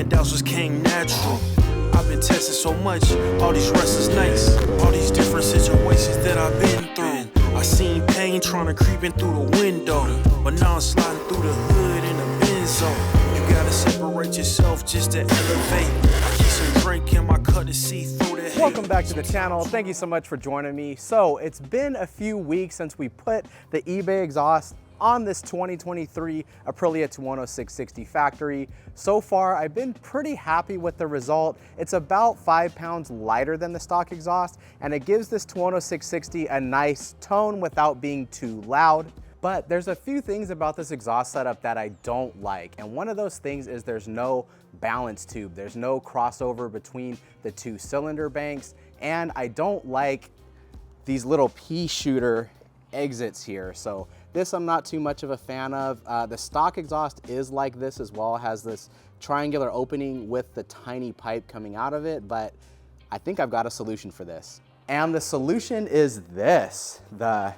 handouts just came natural. I've been testing so much, all these restless nights, all these different situations that I've been through. I seen pain trying to creep in through the window, but now I'm sliding through the hood in a Benzo. You gotta separate yourself just to elevate. I keep some drink in my cup to see through the hate. Welcome back to the channel. Thank you so much for joining me. So it's been a few weeks since we put the eBay exhaust on this 2023 Aprilia Tuono 660 factory. So far, I've been pretty happy with the result. It's about 5 pounds lighter than the stock exhaust, and it gives this Tuono 660 a nice tone without being too loud. But there's a few things about this exhaust setup that I don't like. And one of those things is there's no balance tube. There's no crossover between the two cylinder banks. And I don't like these little pea shooter exits here. So this I'm not too much of a fan of. The stock exhaust is like this as well. It has this triangular opening with the tiny pipe coming out of it, but I think I've got a solution for this. And the solution is this, the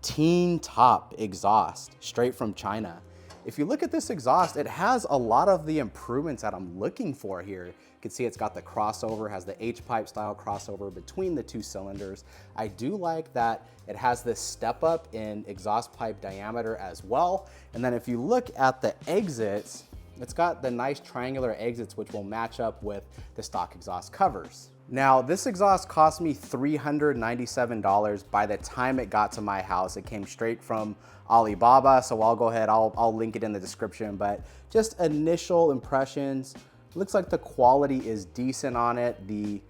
Teentop exhaust, straight from China. If you look at this exhaust, it has a lot of the improvements that I'm looking for here. You can see it's got the crossover, has the H-pipe style crossover between the two cylinders. I do like that it has this step up in exhaust pipe diameter as well. And then if you look at the exits, it's got the nice triangular exits which will match up with the stock exhaust covers. Now, this exhaust cost me $397 by the time it got to my house. It came straight from Alibaba, so I'll go ahead, I'll link it in the description, but just initial impressions. Looks like the quality is decent on it. The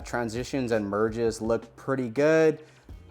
transitions and merges look pretty good.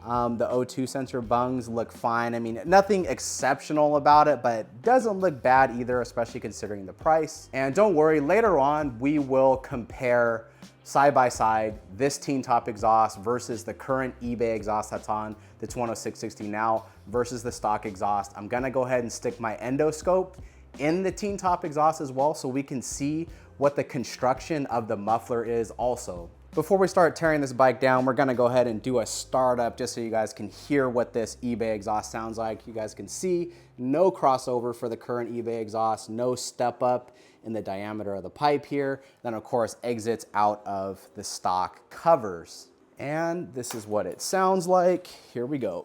The O2 sensor bungs look fine. I mean, nothing exceptional about it, but it doesn't look bad either, especially considering the price. And don't worry, later on, we will compare side by side this Teentop exhaust versus the current eBay exhaust that's on the Tuono 660 now versus the stock exhaust. I'm gonna go ahead and stick my endoscope in the Teentop exhaust as well so we can see what the construction of the muffler is also. Before we start tearing this bike down, we're gonna go ahead and do a startup just so you guys can hear what this eBay exhaust sounds like. You guys can see no crossover for the current eBay exhaust, no step up in the diameter of the pipe here. Then of course exits out of the stock covers. And this is what it sounds like. Here we go.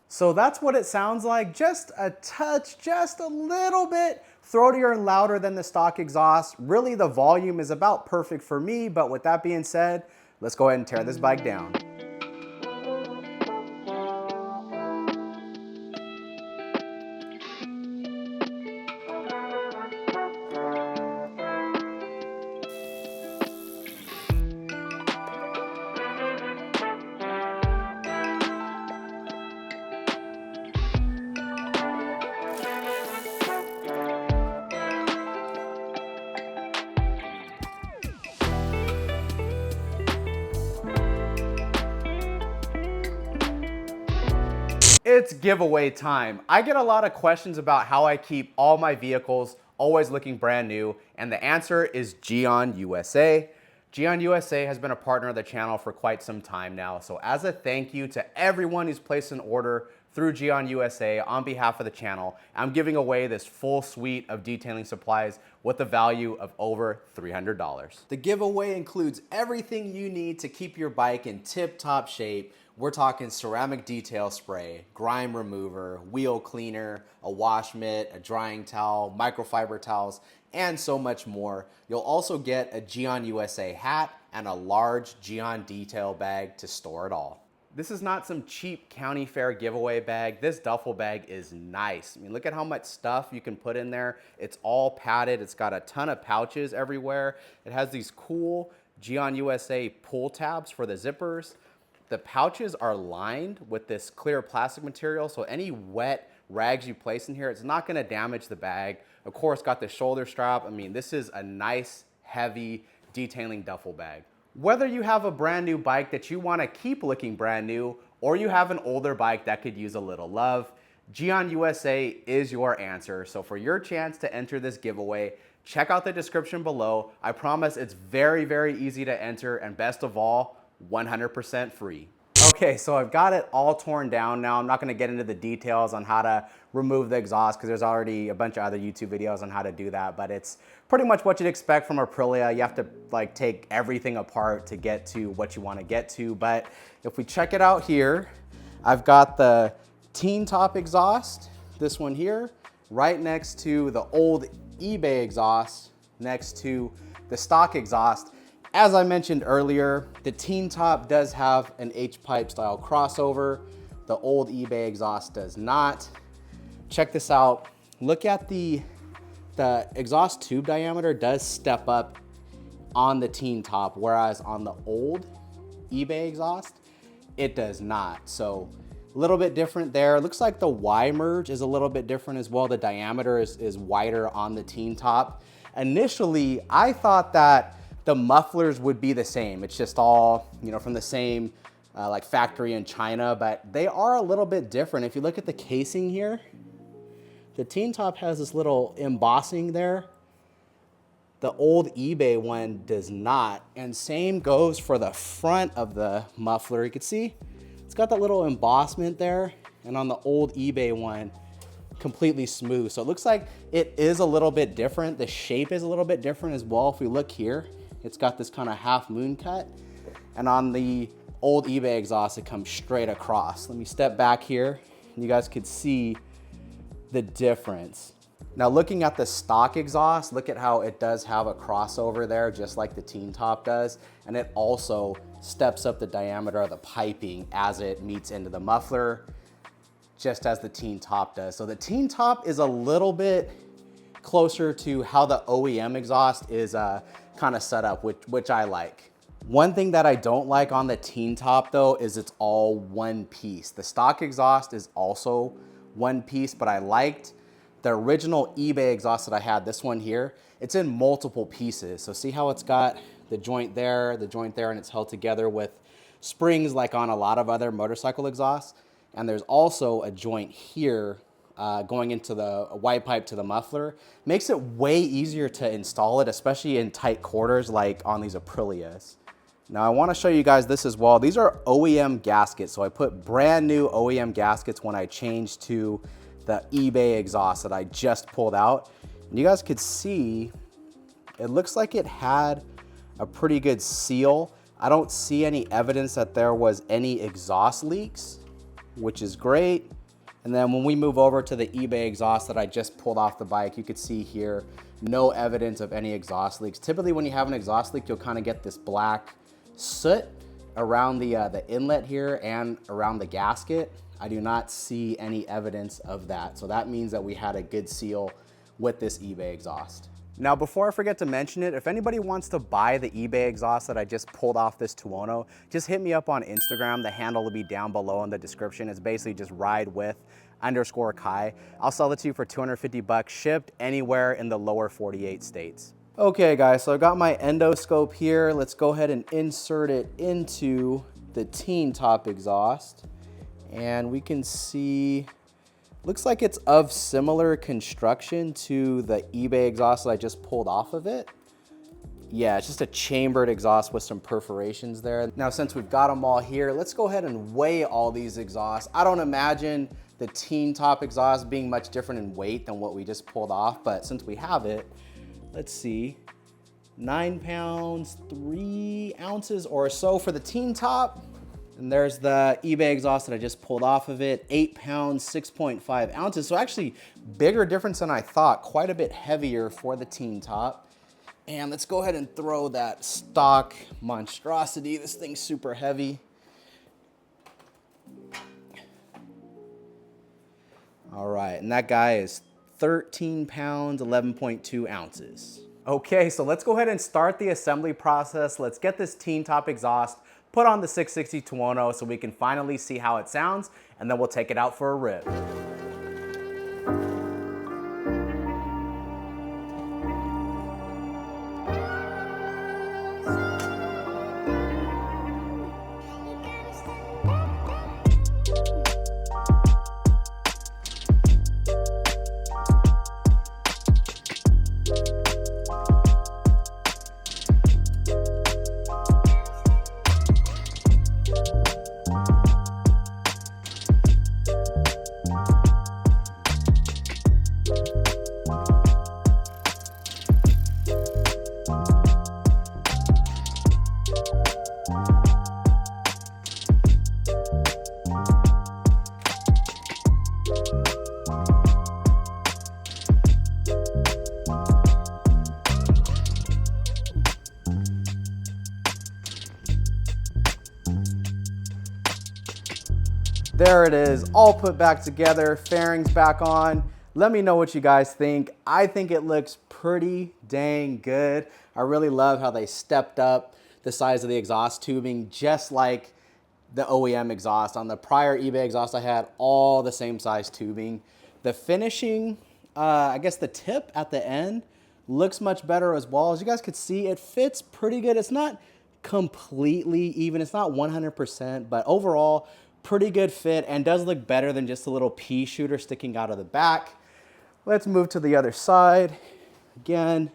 So that's what it sounds like, just a touch, just a little bit throatier and louder than the stock exhaust. Really the volume is about perfect for me, but with that being said, let's go ahead and tear this bike down. It's giveaway time. I get a lot of questions about how I keep all my vehicles always looking brand new, and the answer is GYEON USA. GYEON USA has been a partner of the channel for quite some time now, so as a thank you to everyone who's placed an order through GYEON USA on behalf of the channel, I'm giving away this full suite of detailing supplies with a value of over $300. The giveaway includes everything you need to keep your bike in tip-top shape. We're talking ceramic detail spray, grime remover, wheel cleaner, a wash mitt, a drying towel, microfiber towels, and so much more. You'll also get a GYEON USA hat and a large GYEON detail bag to store it all. This is not some cheap county fair giveaway bag. This duffel bag is nice. I mean, look at how much stuff you can put in there. It's all padded. It's got a ton of pouches everywhere. It has these cool GYEON USA pull tabs for the zippers. The pouches are lined with this clear plastic material, so any wet rags you place in here, it's not gonna damage the bag. Of course, got the shoulder strap. I mean, this is a nice, heavy detailing duffel bag. Whether you have a brand new bike that you wanna keep looking brand new, or you have an older bike that could use a little love, GYEON USA is your answer. So for your chance to enter this giveaway, check out the description below. I promise it's very, very easy to enter, and best of all, 100% free. Okay, so I've got it all torn down now. I'm not gonna get into the details on how to remove the exhaust because there's already a bunch of other YouTube videos on how to do that, but it's pretty much what you'd expect from Aprilia. You have to like take everything apart to get to what you wanna get to. But if we check it out here, I've got the Teentop exhaust, this one here, right next to the old eBay exhaust, next to the stock exhaust. As I mentioned earlier, the Teentop does have an H-pipe style crossover. The old eBay exhaust does not. Check this out. Look at the exhaust tube diameter does step up on the Teentop, whereas on the old eBay exhaust, it does not. So a little bit different there. It looks like the Y merge is a little bit different as well. The diameter is wider on the Teentop. Initially, I thought that the mufflers would be the same. It's just all, you know, from the same like factory in China, but they are a little bit different. If you look at the casing here, the Teentop has this little embossing there. The old eBay one does not. And same goes for the front of the muffler. You can see it's got that little embossment there. And on the old eBay one, completely smooth. So it looks like it is a little bit different. The shape is a little bit different as well. If we look here, it's got this kind of half moon cut. And on the old eBay exhaust, it comes straight across. Let me step back here and you guys could see the difference. Now looking at the stock exhaust, look at how it does have a crossover there, just like the Teentop does. And it also steps up the diameter of the piping as it meets into the muffler, just as the Teentop does. So the Teentop is a little bit closer to how the OEM exhaust is kind of set up, which I like. One thing that I don't like on the Teentop though is it's all one piece. The stock exhaust is also one piece, but I liked the original eBay exhaust that I had, this one here. It's in multiple pieces. So see how it's got the joint there, and it's held together with springs like on a lot of other motorcycle exhausts. And there's also a joint here going into the white pipe to the muffler. Makes it way easier to install it, especially in tight quarters like on these Aprilias. Now I want to show you guys this as well. These are OEM gaskets. So I put brand new OEM gaskets when I changed to the eBay exhaust that I just pulled out. And you guys could see, it looks like it had a pretty good seal. I don't see any evidence that there was any exhaust leaks, which is great. And then when we move over to the eBay exhaust that I just pulled off the bike, you could see here, no evidence of any exhaust leaks. Typically when you have an exhaust leak, you'll kind of get this black soot around the inlet here and around the gasket. I do not see any evidence of that. So that means that we had a good seal with this eBay exhaust. Now, before I forget to mention it, if anybody wants to buy the eBay exhaust that I just pulled off this Tuono, just hit me up on Instagram. The handle will be down below in the description. It's basically just ridewith_Kai. I'll sell it to you for 250 bucks, shipped anywhere in the lower 48 states. Okay guys, so I got my endoscope here. Let's go ahead and insert it into the Teentop exhaust. And we can see, looks like it's of similar construction to the eBay exhaust that I just pulled off of it. Yeah, it's just a chambered exhaust with some perforations there. Now, since we've got them all here, let's go ahead and weigh all these exhausts. I don't imagine the Teentop exhaust being much different in weight than what we just pulled off, but since we have it, let's see, 9 pounds, 3 ounces or so for the Teentop. And there's the eBay exhaust that I just pulled off of it, 8 pounds, 6.5 ounces. So actually bigger difference than I thought, quite a bit heavier for the Teentop. And let's go ahead and throw that stock monstrosity. This thing's super heavy. All right, and that guy is 13 pounds, 11.2 ounces. Okay, so let's go ahead and start the assembly process. Let's get this Teentop exhaust put on the 660 Tuono so we can finally see how it sounds, and then we'll take it out for a rip. There it is, all put back together, fairings back on. Let me know what you guys think. I think it looks pretty dang good. I really love how they stepped up the size of the exhaust tubing, just like the OEM exhaust. On the prior eBay exhaust, I had all the same size tubing. The finishing, I guess the tip at the end looks much better as well. As you guys could see, it fits pretty good. It's not completely even, it's not 100%, but overall, pretty good fit and does look better than just a little pea shooter sticking out of the back. Let's move to the other side. Again,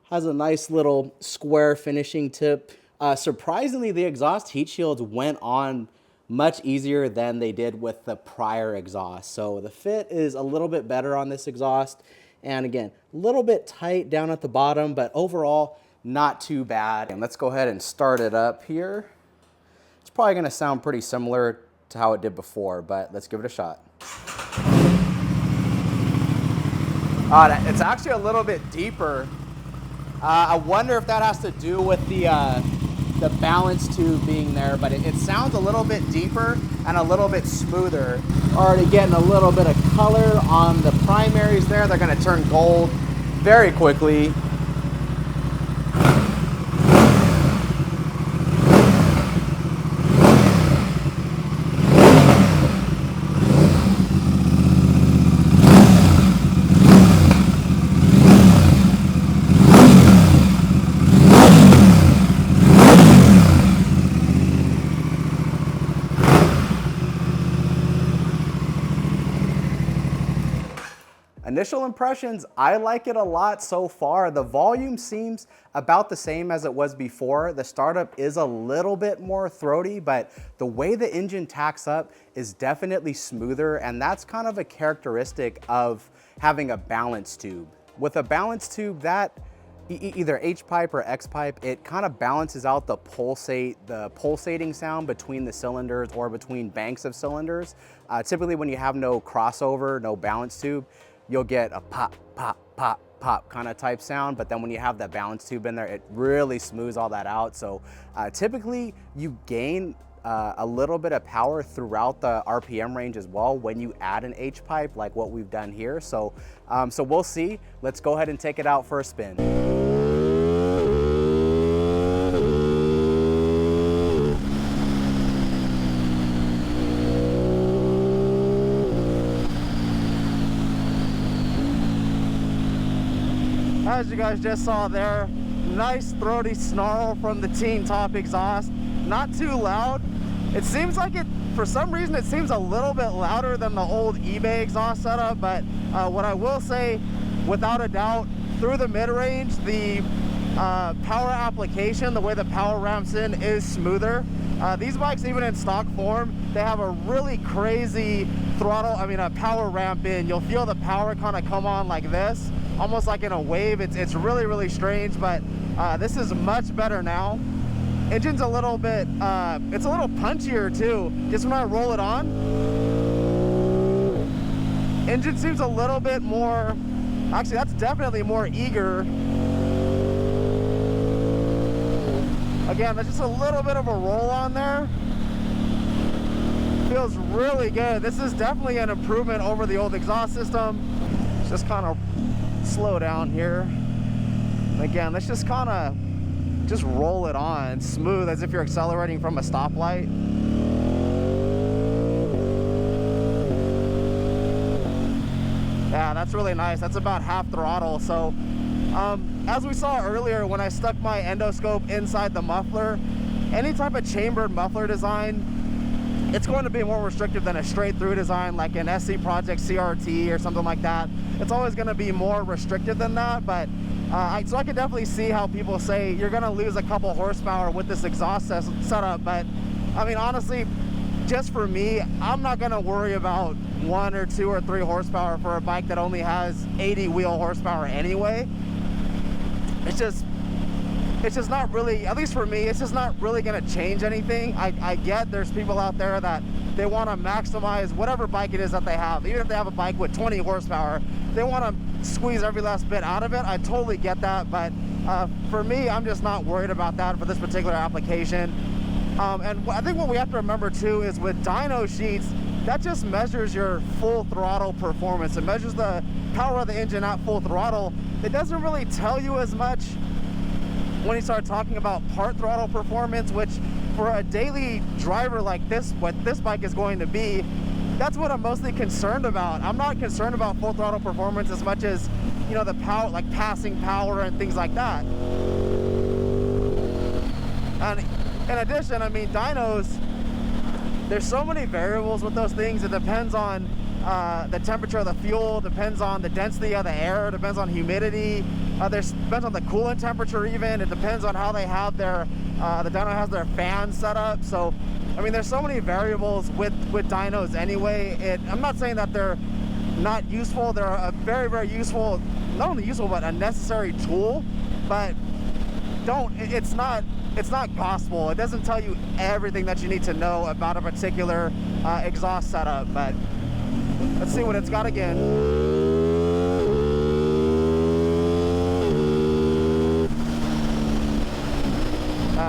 has a nice little square finishing tip. Surprisingly, the exhaust heat shields went on much easier than they did with the prior exhaust. So the fit is a little bit better on this exhaust. And again, a little bit tight down at the bottom, but overall, not too bad. And let's go ahead and start it up here. It's probably gonna sound pretty similar to how it did before, but let's give it a shot. It's actually a little bit deeper. I wonder if that has to do with the balance tube being there, but it sounds a little bit deeper and a little bit smoother. Already getting a little bit of color on the primaries there. They're gonna turn gold very quickly. Initial impressions, I like it a lot so far. The volume seems about the same as it was before. The startup is a little bit more throaty, but the way the engine tacks up is definitely smoother, and that's kind of a characteristic of having a balance tube. With a balance tube, that either H-pipe or X-pipe, it kind of balances out the pulsating sound between the cylinders or between banks of cylinders. Typically when you have no crossover, no balance tube, you'll get a pop, pop, pop, pop kind of type sound, but then when you have that balance tube in there, it really smooths all that out. So typically you gain a little bit of power throughout the RPM range as well when you add an H-pipe like what we've done here. So, so we'll see. Let's go ahead and take it out for a spin. As you guys just saw there, nice throaty snarl from the Teentop exhaust. Not too loud. It seems like it, for some reason, it seems a little bit louder than the old eBay exhaust setup, but what I will say, without a doubt, through the mid-range, the power application, the way the power ramps in is smoother. These bikes, even in stock form, they have a really crazy throttle, a power ramp in. You'll feel the power kind of come on like this, almost like in a wave. It's really, really strange, but this is much better now. Engine's a little bit, it's a little punchier too. Just when I roll it on, engine seems a little bit more, actually that's definitely more eager. Again, there's just a little bit of a roll on there. Feels really good. This is definitely an improvement over the old exhaust system. Let's just kind of slow down here. Again, let's just kind of just roll it on smooth as if you're accelerating from a stoplight. Yeah, that's really nice. That's about half throttle. So as we saw earlier, when I stuck my endoscope inside the muffler, any type of chambered muffler design, it's going to be more restrictive than a straight through design like an SC Project CRT or something like that. It's always going to be more restrictive than that, but so I can definitely see how people say you're going to lose a couple horsepower with this exhaust setup, but honestly, just for me, I'm not going to worry about 1 or 2 or 3 horsepower for a bike that only has 80 wheel horsepower anyway. It's just not really, at least for me, it's just not really going to change anything. I get there's people out there that they want to maximize whatever bike it is that they have. Even if they have a bike with 20 horsepower, they want to squeeze every last bit out of it. I totally get that, but for me, I'm just not worried about that for this particular application. And I think what we have to remember too is with dyno sheets, that just measures your full throttle performance. It measures the power of the engine at full throttle. It doesn't really tell you as much when you start talking about part throttle performance, which for a daily driver like this, what this bike is going to be, that's what I'm mostly concerned about. I'm not concerned about full throttle performance as much as, you know, the power, like passing power and things like that. And in addition, I mean, dynos, there's so many variables with those things. It depends on the temperature of the fuel, depends on the density of the air, depends on humidity, depends on the coolant temperature even. It depends on how they have their, the dyno has their fan set up. So, I mean, there's so many variables with dynos anyway. I'm not saying that they're not useful. They're a very, very useful, not only useful, but a necessary tool. But it's not gospel. It doesn't tell you everything that you need to know about a particular exhaust setup. But let's see what it's got again.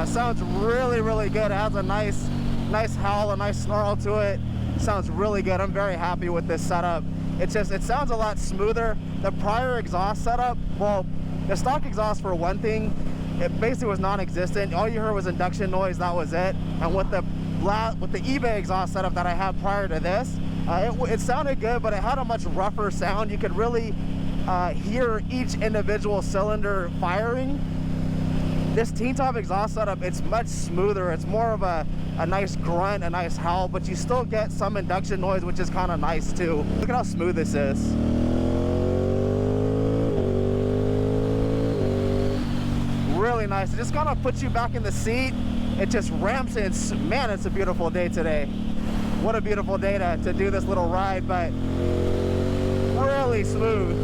Sounds really, really good. It has a nice howl, a nice snarl to it. Sounds really good. I'm very happy with this setup. It sounds a lot smoother. The prior exhaust setup, well, the stock exhaust for one thing, it basically was non-existent. All you heard was induction noise, that was it. And with the eBay exhaust setup that I had prior to this, it sounded good, but it had a much rougher sound. You could really hear each individual cylinder firing. This Teentop exhaust setup, it's much smoother. It's more of a nice grunt, a nice howl, but you still get some induction noise, which is kind of nice too. Look at how smooth this is. Really nice. It just kind of puts you back in the seat. It just ramps in. Man, it's a beautiful day today. What a beautiful day to do this little ride, but really smooth.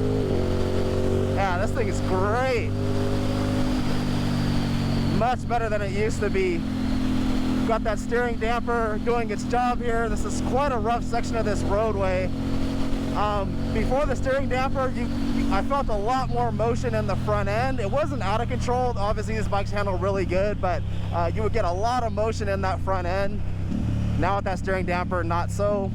Yeah, this thing is great. Much better than it used to be. Got that steering damper doing its job here. This is quite a rough section of this roadway. Before the steering damper, I felt a lot more motion in the front end. It wasn't out of control. Obviously, these bikes handle really good, but you would get a lot of motion in that front end. Now with that steering damper, not so.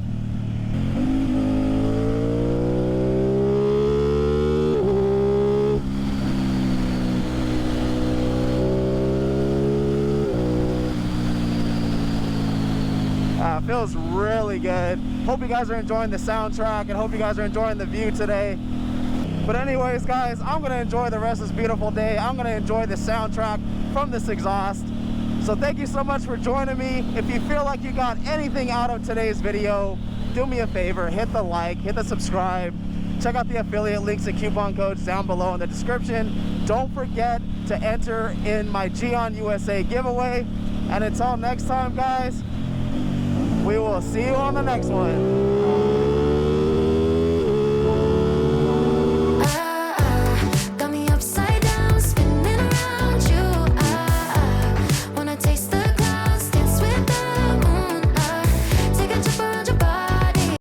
Feels really good. Hope you guys are enjoying the soundtrack and hope you guys are enjoying the view today. But anyways, guys, I'm gonna enjoy the rest of this beautiful day. I'm gonna enjoy the soundtrack from this exhaust. So thank you so much for joining me. If you feel like you got anything out of today's video, do me a favor, hit the like, hit the subscribe. Check out the affiliate links and coupon codes down below in the description. Don't forget to enter in my GYEON USA giveaway. And until next time, guys, we will see you on the next one.